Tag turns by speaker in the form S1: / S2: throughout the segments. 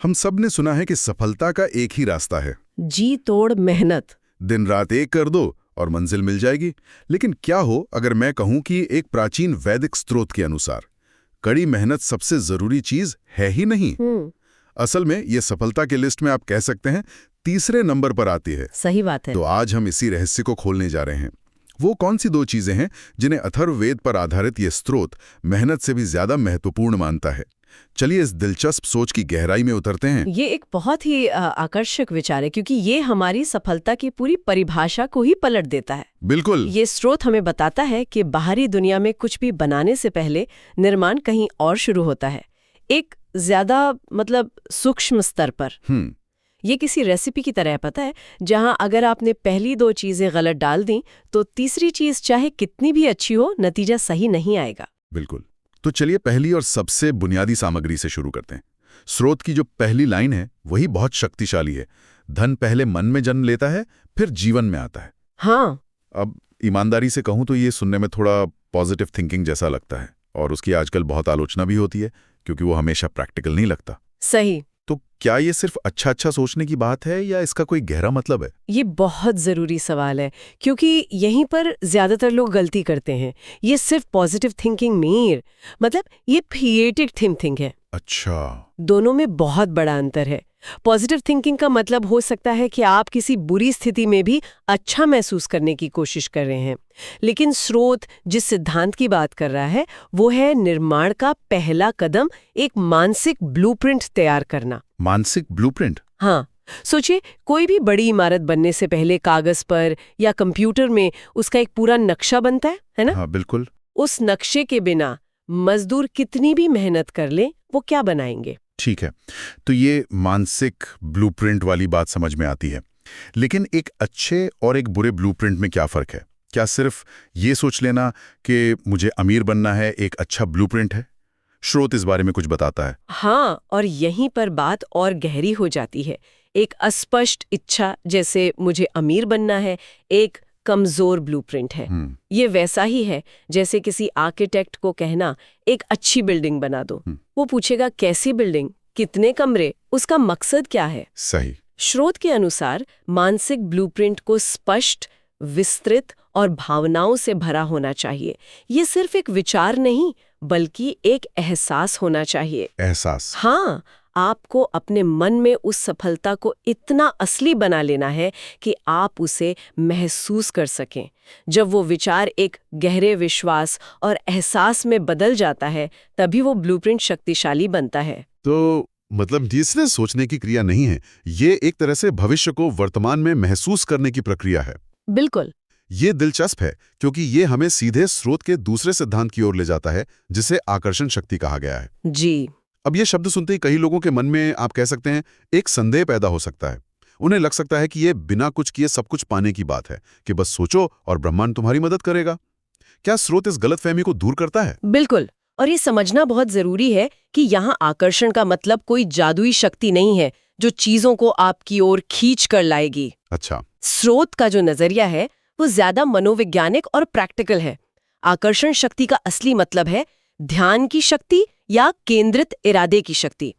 S1: हम सब ने सुना है कि सफलता का एक ही रास्ता है,
S2: जी तोड़ मेहनत।
S1: दिन रात एक कर दो और मंजिल मिल जाएगी। लेकिन क्या हो अगर मैं कहूं कि एक प्राचीन वैदिक स्रोत के अनुसार कड़ी मेहनत सबसे जरूरी चीज है ही नहीं। असल में ये सफलता के लिस्ट में आप कह सकते हैं तीसरे नंबर पर आती है।
S2: सही बात है।
S1: तो आज हम इसी रहस्य को खोलने जा रहे हैं। वो कौन सी दो चीजें हैं जिन्हें अथर्ववेद पर आधारित ये स्रोत मेहनत से भी ज्यादा महत्वपूर्ण मानता है। चलिए इस दिलचस्प सोच की गहराई में उतरते हैं।
S2: ये एक बहुत ही आकर्षक विचार है, क्योंकि ये हमारी सफलता की पूरी परिभाषा को ही पलट देता है।
S1: बिल्कुल।
S2: ये स्रोत हमें बताता है कि बाहरी दुनिया में कुछ भी बनाने से पहले निर्माण कहीं और शुरू होता है, एक ज्यादा सूक्ष्म स्तर पर। ये किसी रेसिपी की तरह पता है, जहां अगर आपने पहली दो चीजें गलत डाल दी तो तीसरी चीज चाहे कितनी भी अच्छी हो, नतीजा सही नहीं आएगा।
S1: बिल्कुल। तो चलिए पहली और सबसे बुनियादी सामग्री से शुरू करते हैं। स्रोत की जो पहली लाइन है वही बहुत शक्तिशाली है। धन पहले मन में जन्म लेता है, फिर जीवन में आता है।
S2: हाँ।
S1: अब ईमानदारी से कहूं तो ये सुनने में थोड़ा पॉजिटिव थिंकिंग जैसा लगता है, और उसकी आजकल बहुत आलोचना भी होती है क्योंकि वो हमेशा प्रैक्टिकल नहीं लगता।
S2: सही।
S1: तो क्या ये सिर्फ अच्छा सोचने की बात है या इसका कोई गहरा मतलब है?
S2: ये बहुत जरूरी सवाल है, क्योंकि यहीं पर ज्यादातर लोग गलती करते हैं। ये सिर्फ पॉजिटिव थिंकिंग नहीं, ये क्रिएटिव थिंकिंग है।
S1: अच्छा।
S2: दोनों में बहुत बड़ा अंतर है। पॉजिटिव थिंकिंग का मतलब हो सकता है कि आप किसी बुरी स्थिति में भी अच्छा महसूस करने की कोशिश कर रहे हैं, लेकिन स्रोत जिस सिद्धांत की बात कर रहा है वो है निर्माण का पहला कदम, एक मानसिक ब्लूप्रिंट तैयार करना।
S1: मानसिक ब्लूप्रिंट?
S2: हाँ, सोचिए कोई भी बड़ी इमारत बनने से पहले कागज पर या कंप्यूटर में उसका एक पूरा नक्शा बनता है ना?
S1: हाँ बिल्कुल।
S2: उस नक्शे के बिना मजदूर कितनी भी मेहनत कर ले, वो क्या बनाएंगे?
S1: ठीक है, तो ये मानसिक ब्लूप्रिंट वाली बात समझ में आती है। लेकिन एक अच्छे और एक बुरे ब्लूप्रिंट में क्या फर्क है? क्या सिर्फ ये सोच लेना कि मुझे अमीर बनना है एक अच्छा ब्लूप्रिंट है? स्रोत इस बारे में कुछ बताता है?
S2: हाँ, और यहीं पर बात और गहरी हो जाती है। एक अस्पष्ट इच्छा जैसे मुझे अमीर बनना है, एक कमजोर ब्लूप्रिंट है। ये वैसा ही है जैसे किसी आर्किटेक्ट को कहना एक अच्छी बिल्डिंग बना दो। वो पूछेगा कैसी बिल्डिंग, कितने कमरे, उसका मकसद क्या है?
S1: सही।
S2: स्रोत के अनुसार मानसिक ब्लूप्रिंट को स्पष्ट, विस्तृत और भावनाओं से भरा होना चाहिए। ये सिर्फ एक विचार नहीं बल्कि एक एहसास होना चाहिए।
S1: एहसास?
S2: हाँ, आपको अपने मन में उस सफलता को इतना असली बना लेना है कि आप उसे महसूस कर सकें। जब वो विचार एक गहरे विश्वास और एहसास में बदल जाता है, तभी वो ब्लूप्रिंट शक्तिशाली बनता है।
S1: तो ये सिर्फ सोचने की क्रिया नहीं है, ये एक तरह से भविष्य को वर्तमान में महसूस करने की प्रक्रिया है।
S2: बिल्कुल।
S1: ये दिलचस्प है क्योंकि ये हमें सीधे स्रोत के दूसरे सिद्धांत की ओर ले जाता है जिसे आकर्षण शक्ति कहा गया है।
S2: जी।
S1: अब ये शब्द सुनते ही कई लोगों के मन में आप कह सकते हैं एक संदेह पैदा हो सकता है। उन्हें लग सकता है कि ये बिना कुछ किए सब कुछ पाने की बात है, कि बस सोचो और ब्रह्मांड तुम्हारी मदद करेगा। क्या स्रोत इस गलतफहमी को दूर करता है?
S2: बिल्कुल। और ये समझना बहुत जरूरी है कि यहाँ आकर्षण का मतलब कोई जादुई शक्ति नहीं है जो चीजों को आपकी ओर खींच कर लाएगी।
S1: अच्छा।
S2: स्रोत का जो नजरिया है वो ज्यादा मनोवैज्ञानिक और प्रैक्टिकल है। आकर्षण शक्ति का असली मतलब है ध्यान की शक्ति या केंद्रित इरादे की शक्ति।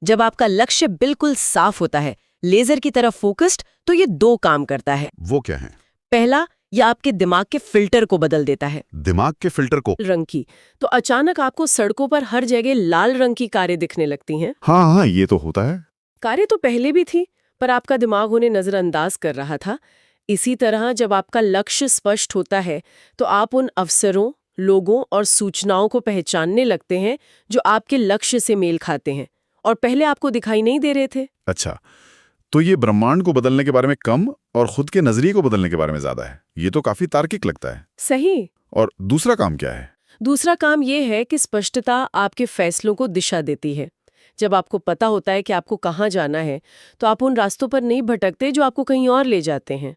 S2: जब आपका लक्ष्य बिल्कुल साफ होता है, लेजर की तरफ फोकस्ड, तो ये दो काम करता है।
S1: वो क्या है?
S2: पहला, यह आपके दिमाग के फिल्टर को बदल देता है।
S1: दिमाग के फिल्टर को?
S2: रंग की। तो अचानक आपको सड़कों पर हर जगह लाल रंग की कारें दिखने लगती हैं।
S1: हाँ, ये तो होता है।
S2: कारें तो पहले भी थी, पर आपका दिमाग उन्हें नजरअंदाज कर रहा था। इसी तरह जब आपका लक्ष्य स्पष्ट होता है तो आप उन अवसरों, लोगों और सूचनाओं को पहचानने लगते हैं जो आपके लक्ष्य से मेल खाते हैं और पहले आपको दिखाई नहीं दे रहे थे।
S1: अच्छा, तो ये ब्रह्मांड को बदलने के बारे में कम और खुद के नजरिए को बदलने के बारे में ज्यादा है। ये तो काफी तार्किक लगता है।
S2: सही।
S1: और दूसरा काम क्या है?
S2: दूसरा काम ये है कि स्पष्टता आपके फैसलों को दिशा देती है। जब आपको पता होता है कि आपको कहाँ जाना है, तो आप उन रास्तों पर नहीं भटकते जो आपको कहीं और ले जाते हैं।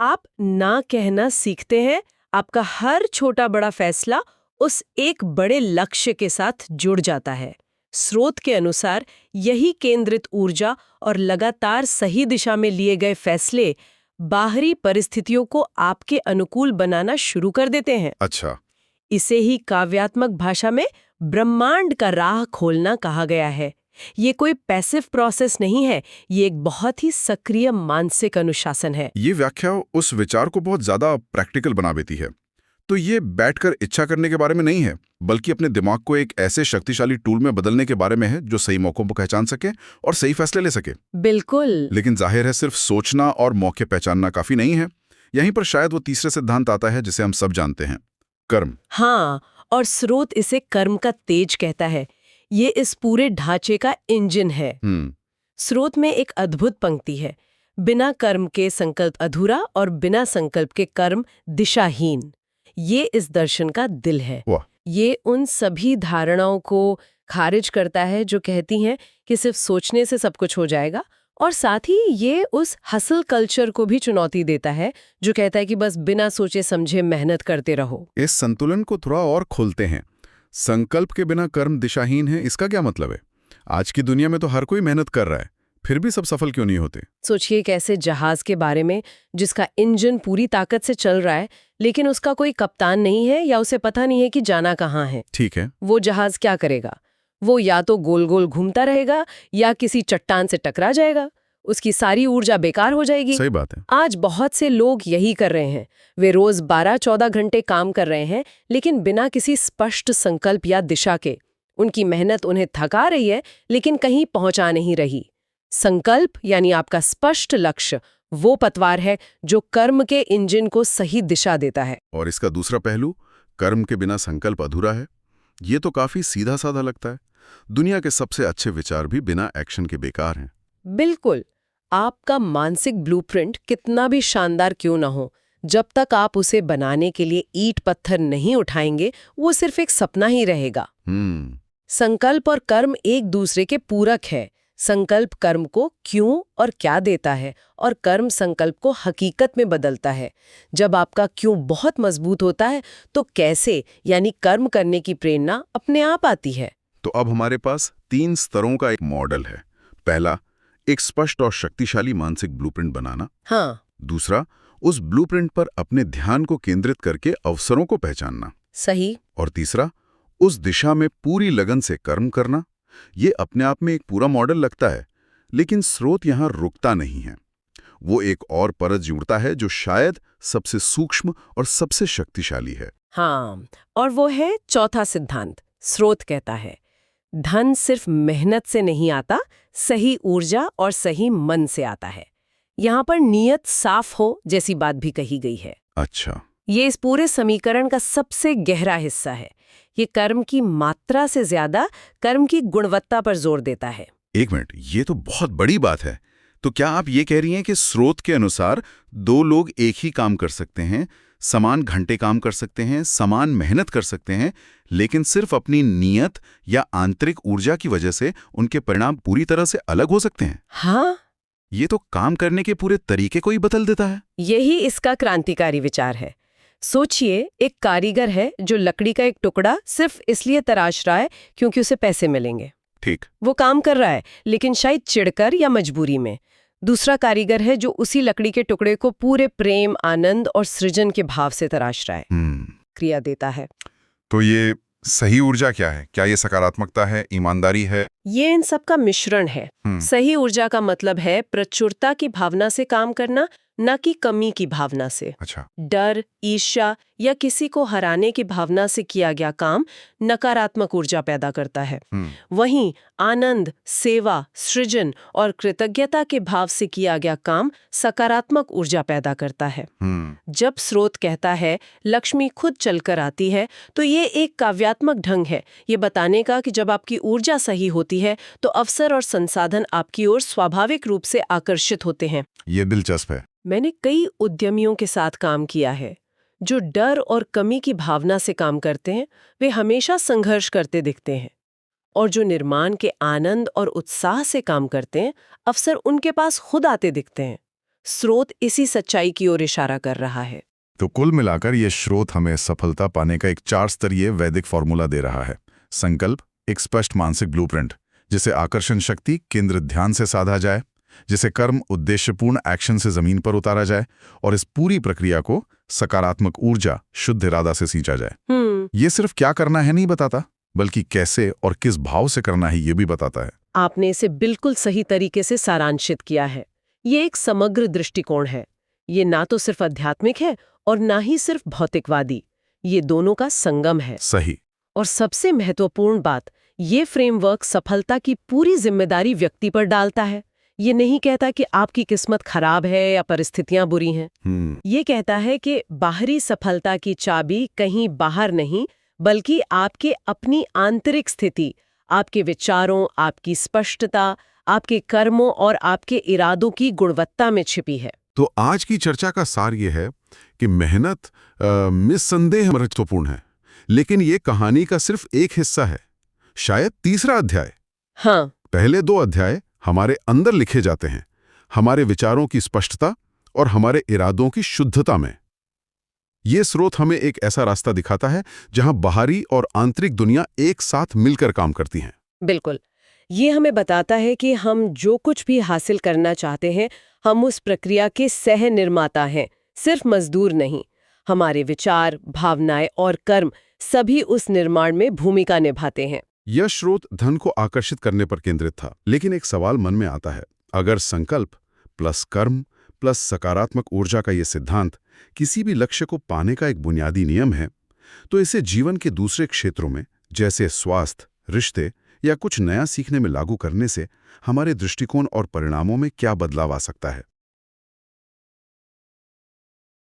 S2: आप ना कहना सीखते हैं। आपका हर छोटा बड़ा फैसला उस एक बड़े लक्ष्य के साथ जुड़ जाता है। स्रोत के अनुसार यही केंद्रित ऊर्जा और लगातार सही दिशा में लिए गए फैसले बाहरी परिस्थितियों को आपके अनुकूल बनाना शुरू कर देते हैं।
S1: अच्छा।
S2: इसे ही काव्यात्मक भाषा में ब्रह्मांड का राह खोलना कहा गया है। ये कोई पैसिव प्रोसेस नहीं है, ये एक बहुत ही सक्रिय मानसिक अनुशासन है।
S1: ये व्याख्या उस विचार को बहुत ज्यादा प्रैक्टिकल बना देती है। तो ये बैठकर इच्छा करने के बारे में नहीं है, बल्कि अपने दिमाग को एक ऐसे शक्तिशाली टूल में बदलने के बारे में है जो सही मौकों को पहचान सके और सही फैसले ले सके।
S2: बिल्कुल।
S1: लेकिन जाहिर है सिर्फ सोचना और मौके पहचानना काफी नहीं है। यहीं पर शायद वो तीसरे सिद्धांत आता है जिसे हम सब जानते हैं, कर्म।
S2: हाँ, और स्रोत इसे कर्म का तेज कहता है। ये इस पूरे ढांचे का इंजन है। स्रोत में एक अद्भुत पंक्ति है, बिना कर्म के संकल्प अधूरा और बिना संकल्प के कर्म दिशाहीन। ये इस दर्शन का दिल है। ये उन सभी धारणाओं को खारिज करता है जो कहती हैं कि सिर्फ सोचने से सब कुछ हो जाएगा, और साथ ही ये उस हसल कल्चर को भी चुनौती देता है जो कहता है कि बस बिना सोचे समझे मेहनत करते रहो।
S1: इस संतुलन को थोड़ा और खोलते हैं। संकल्प के बिना कर्म दिशाहीन है, इसका क्या मतलब है? आज की दुनिया में तो हर कोई मेहनत कर रहा है, फिर भी सब सफल क्यों नहीं होते?
S2: सोचिए एक ऐसे जहाज के बारे में जिसका इंजन पूरी ताकत से चल रहा है, लेकिन उसका कोई कप्तान नहीं है या उसे पता नहीं है कि जाना कहाँ है।
S1: ठीक है।
S2: वो जहाज क्या करेगा? वो या तो गोल गोल घूमता रहेगा या किसी चट्टान से टकरा जाएगा। उसकी सारी ऊर्जा बेकार हो जाएगी।
S1: सही बात है।
S2: आज बहुत से लोग यही कर रहे हैं। वे रोज 12-14 घंटे काम कर रहे हैं, लेकिन बिना किसी स्पष्ट संकल्प या दिशा के। उनकी मेहनत उन्हें थका रही है, लेकिन कहीं पहुंचा नहीं रही। संकल्प यानी आपका स्पष्ट लक्ष्य वो पतवार है जो कर्म के इंजन को सही दिशा देता है।
S1: और इसका दूसरा पहलू, कर्म के बिना संकल्प अधूरा है। ये तो काफी सीधा साधा लगता है। दुनिया के सबसे अच्छे विचार भी बिना एक्शन के बेकार हैं।
S2: बिल्कुल। आपका मानसिक ब्लूप्रिंट कितना भी शानदार क्यों ना हो, जब तक आप उसे बनाने के लिए ईंट पत्थर नहीं उठाएंगे, वो सिर्फ एक सपना ही रहेगा। संकल्प और कर्म एक दूसरे के पूरक है। संकल्प कर्म को क्यों और क्या देता है, और कर्म संकल्प को हकीकत में बदलता है। जब आपका क्यों बहुत मजबूत होता है, तो कैसे यानी कर्म करने की प्रेरणा अपने आप आती है।
S1: तो अब हमारे पास 3 स्तरों का एक मॉडल है। पहला, एक स्पष्ट और शक्तिशाली मानसिक ब्लूप्रिंट बनाना।
S2: हाँ।
S1: दूसरा, उस ब्लूप्रिंट पर अपने ध्यान को केंद्रित करके अवसरों को पहचानना।
S2: सही।
S1: और तीसरा, उस दिशा में पूरी लगन से कर्म करना। ये अपने आप में एक पूरा मॉडल लगता है, लेकिन स्रोत यहाँ रुकता नहीं है। वो एक और परत जुड़ता है जो शायद सबसे सूक्ष्म और सबसे शक्तिशाली है।
S2: हाँ, और वो है चौथा सिद्धांत। स्रोत कहता है, धन सिर्फ मेहनत से नहीं आता, सही ऊर्जा और सही मन से आता है। यहाँ पर नियत साफ हो जैसी बात भी कही गई है।
S1: अच्छा।
S2: ये इस पूरे समीकरण का सबसे गहरा हिस्सा है। ये कर्म की मात्रा से ज्यादा कर्म की गुणवत्ता पर जोर देता है।
S1: एक मिनट, ये तो बहुत बड़ी बात है। तो क्या आप ये कह रही हैं कि स्रोत के अनुसार 2 लोग एक ही काम कर सकते हैं, समान घंटे काम कर सकते हैं, समान मेहनत कर सकते हैं, लेकिन सिर्फ अपनी नीयत या आंतरिक ऊर्जा की वजह से उनके परिणाम पूरी तरह से अलग हो सकते हैं?
S2: हाँ,
S1: ये तो काम करने के पूरे तरीके को ही बदल देता है।
S2: यही इसका क्रांतिकारी विचार है। सोचिए, एक कारीगर है जो लकड़ी का एक टुकड़ा सिर्फ इसलिए तराश रहा है क्योंकि उसे पैसे मिलेंगे।
S1: ठीक।
S2: वो काम कर रहा है, लेकिन शायद चिढ़कर या मजबूरी में। दूसरा कारीगर है जो उसी लकड़ी के टुकड़े को पूरे प्रेम, आनंद और सृजन के भाव से तराश रहा है, क्रिया देता है।
S1: तो ये सही ऊर्जा क्या है? क्या ये सकारात्मकता है, ईमानदारी है?
S2: ये इन सब का मिश्रण है। सही ऊर्जा का मतलब है प्रचुरता की भावना से काम करना, न कि कमी की भावना से।
S1: अच्छा।
S2: डर, ईर्ष्या या किसी को हराने की भावना से किया गया काम नकारात्मक ऊर्जा पैदा करता है। वहीं आनंद, सेवा, सृजन और कृतज्ञता के भाव से किया गया काम सकारात्मक ऊर्जा पैदा करता है। जब स्रोत कहता है लक्ष्मी खुद चलकर आती है, तो ये एक काव्यात्मक ढंग है ये बताने का कि जब आपकी ऊर्जा सही होती है तो अवसर और संसाधन आपकी ओर स्वाभाविक रूप से आकर्षित होते हैं।
S1: ये दिलचस्प है।
S2: मैंने कई उद्यमियों के साथ काम किया है जो डर और कमी की भावना से काम करते हैं। वे हमेशा संघर्ष करते दिखते हैं। और जो निर्माण के आनंद और उत्साह से काम करते हैं, अवसर उनके पास खुद आते दिखते हैं। स्रोत इसी सच्चाई की ओर इशारा कर रहा है।
S1: तो कुल मिलाकर ये स्रोत हमें सफलता पाने का एक 4 स्तरीय वैदिक फॉर्मूला दे रहा है। संकल्प, एक स्पष्ट मानसिक ब्लूप्रिंट जिसे आकर्षण शक्ति केंद्रित ध्यान से साधा जाए, जिसे कर्म उद्देश्यपूर्ण एक्शन से जमीन पर उतारा जाए, और इस पूरी प्रक्रिया को सकारात्मक ऊर्जा, शुद्ध इरादा से सींचा जाए। ये सिर्फ क्या करना है नहीं बताता, बल्कि कैसे और किस भाव से करना है ये भी बताता है।
S2: आपने इसे बिल्कुल सही तरीके से सारांशित किया है। ये एक समग्र दृष्टिकोण है। ये ना तो सिर्फ आध्यात्मिक है और ना ही सिर्फ भौतिकवादी। ये दोनों का संगम है।
S1: सही।
S2: और सबसे महत्वपूर्ण बात, ये फ्रेमवर्क सफलता की पूरी जिम्मेदारी व्यक्ति पर डालता है। ये नहीं कहता कि आपकी किस्मत खराब है या परिस्थितियां बुरी हैं। ये कहता है कि बाहरी सफलता की चाबी कहीं बाहर नहीं, बल्कि आपके अपनी आंतरिक स्थिति, आपके विचारों, आपकी स्पष्टता, आपके कर्मों और आपके इरादों की गुणवत्ता में छिपी है।
S3: तो आज की चर्चा का सार ये है कि मेहनत निस्संदेह महत्वपूर्ण है, लेकिन ये कहानी का सिर्फ एक हिस्सा है, शायद तीसरा अध्याय।
S2: हाँ,
S3: पहले 2 अध्याय हमारे अंदर लिखे जाते हैं, हमारे विचारों की स्पष्टता और हमारे इरादों की शुद्धता में। ये स्रोत हमें एक ऐसा रास्ता दिखाता है जहां बाहरी और आंतरिक दुनिया एक साथ मिलकर काम करती हैं।
S2: बिल्कुल। ये हमें बताता है कि हम जो कुछ भी हासिल करना चाहते हैं, हम उस प्रक्रिया के सह निर्माता हैं, सिर्फ मजदूर नहीं। हमारे विचार, भावनाएं और कर्म सभी उस निर्माण में भूमिका निभाते हैं।
S3: यह स्रोत धन को आकर्षित करने पर केंद्रित था, लेकिन एक सवाल मन में आता है, अगर संकल्प प्लस कर्म प्लस सकारात्मक ऊर्जा का ये सिद्धांत किसी भी लक्ष्य को पाने का एक बुनियादी नियम है, तो इसे जीवन के दूसरे क्षेत्रों में जैसे स्वास्थ्य, रिश्ते या कुछ नया सीखने में लागू करने से हमारे दृष्टिकोण और परिणामों में क्या बदलाव आ सकता है?